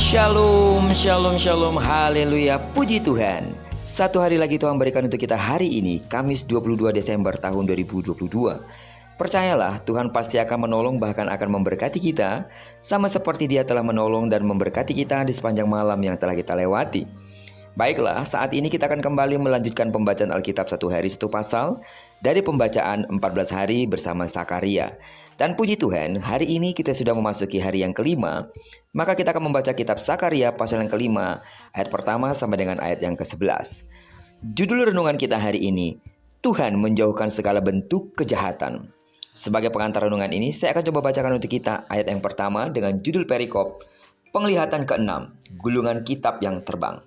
Shalom, shalom, shalom, haleluya, puji Tuhan. Satu hari lagi Tuhan berikan untuk kita hari ini, Kamis 22 Desember tahun 2022. Percayalah, Tuhan pasti akan menolong bahkan akan memberkati kita, sama seperti Dia telah menolong dan memberkati kita di sepanjang malam yang telah kita lewati. Baiklah, saat ini kita akan kembali melanjutkan pembacaan Alkitab satu hari satu pasal dari pembacaan 14 hari bersama Zakaria. Dan puji Tuhan, hari ini kita sudah memasuki hari yang kelima. Maka kita akan membaca kitab Zakaria pasal yang kelima, ayat pertama sampai dengan ayat yang ke-11. Judul renungan kita hari ini, Tuhan menjauhkan segala bentuk kejahatan. Sebagai pengantar renungan ini, saya akan coba bacakan untuk kita ayat yang pertama dengan judul perikop, Penglihatan ke-6, Gulungan Kitab yang Terbang.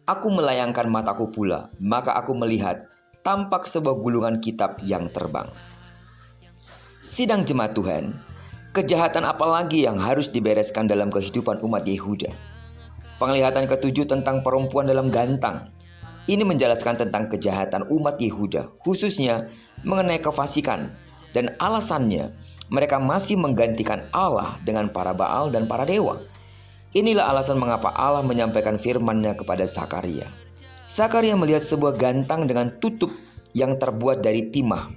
Aku melayangkan mataku pula, maka aku melihat tampak sebuah gulungan kitab yang terbang. Sidang jemaat Tuhan, kejahatan apa lagi yang harus dibereskan dalam kehidupan umat Yehuda? Penglihatan ke-7 tentang perempuan dalam gantang. Ini menjelaskan tentang kejahatan umat Yehuda, khususnya mengenai kefasikan. Dan alasannya, mereka masih menggantikan Allah dengan para Baal dan para dewa. Inilah alasan mengapa Allah menyampaikan firman-Nya kepada Zakaria. Zakaria melihat sebuah gantang dengan tutup yang terbuat dari timah,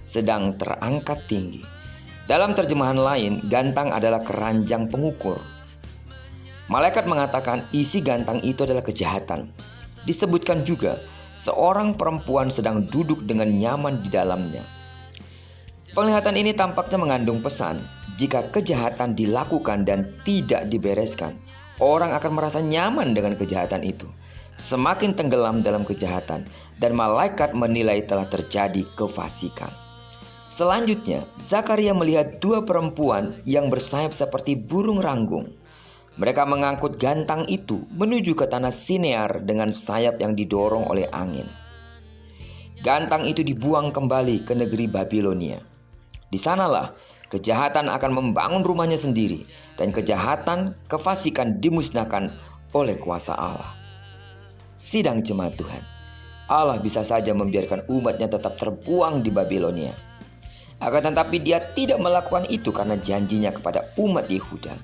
sedang terangkat tinggi. Dalam terjemahan lain, gantang adalah keranjang pengukur. Malaikat mengatakan isi gantang itu adalah kejahatan. Disebutkan juga, seorang perempuan sedang duduk dengan nyaman di dalamnya. Penglihatan ini tampaknya mengandung pesan, jika kejahatan dilakukan dan tidak dibereskan, orang akan merasa nyaman dengan kejahatan itu, semakin tenggelam dalam kejahatan, dan malaikat menilai telah terjadi kefasikan. Selanjutnya, Zakaria melihat dua perempuan yang bersayap seperti burung ranggung. Mereka mengangkut gantang itu menuju ke tanah Sinear dengan sayap yang didorong oleh angin. Gantang itu dibuang kembali ke negeri Babilonia. Di sanalah kejahatan akan membangun rumahnya sendiri, dan kejahatan, kefasikan dimusnahkan oleh kuasa Allah. Sidang jemaat Tuhan, Allah bisa saja membiarkan umatnya tetap terbuang di Babilonia. Akan tetapi Dia tidak melakukan itu karena janjinya kepada umat Yehuda.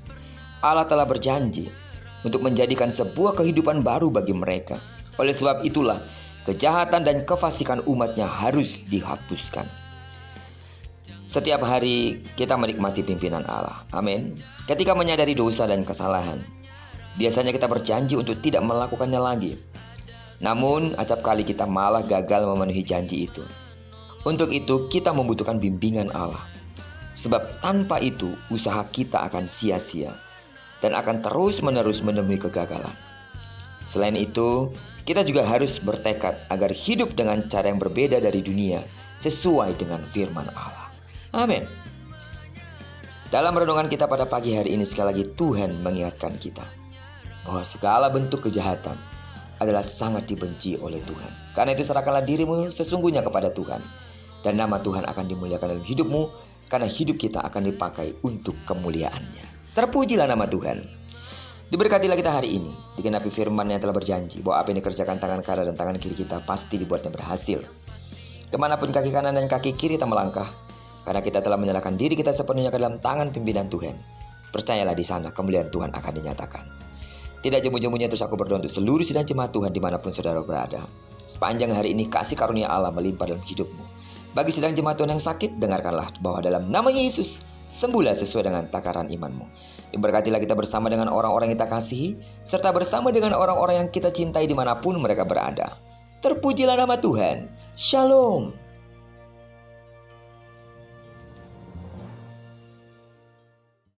Allah telah berjanji untuk menjadikan sebuah kehidupan baru bagi mereka. Oleh sebab itulah, kejahatan dan kefasikan umatnya harus dihapuskan. Setiap hari kita menikmati pimpinan Allah. Amin. Ketika menyadari dosa dan kesalahan, biasanya kita berjanji untuk tidak melakukannya lagi. Namun, acap kali kita malah gagal memenuhi janji itu. Untuk itu, kita membutuhkan bimbingan Allah. Sebab tanpa itu, usaha kita akan sia-sia dan akan terus-menerus menemui kegagalan. Selain itu, kita juga harus bertekad agar hidup dengan cara yang berbeda dari dunia, sesuai dengan firman Allah. Amin. Dalam renungan kita pada pagi hari ini, sekali lagi Tuhan mengingatkan kita bahwa segala bentuk kejahatan adalah sangat dibenci oleh Tuhan. Karena itu serahkanlah dirimu sesungguhnya kepada Tuhan, dan nama Tuhan akan dimuliakan dalam hidupmu, karena hidup kita akan dipakai untuk kemuliaan-Nya. Terpujilah nama Tuhan. Diberkatilah kita hari ini, digenapi firman yang telah berjanji bahwa apa yang dikerjakan tangan kanan dan tangan kiri kita pasti dibuatnya berhasil. Kemanapun kaki kanan dan kaki kiri kita melangkah, karena kita telah menyerahkan diri kita sepenuhnya ke dalam tangan pimpinan Tuhan. Percayalah di sana kemuliaan Tuhan akan dinyatakan. Tidak jemu-jemunya terus aku berdoa untuk seluruh sidang jemaat Tuhan dimanapun saudara berada. Sepanjang hari ini kasih karunia Allah melimpah dalam hidupmu. Bagi sidang jemaat Tuhan yang sakit, dengarkanlah bahwa dalam nama Yesus, sembuhlah sesuai dengan takaran imanmu. Diberkatilah kita bersama dengan orang-orang yang kita kasihi, serta bersama dengan orang-orang yang kita cintai dimanapun mereka berada. Terpujilah nama Tuhan. Shalom.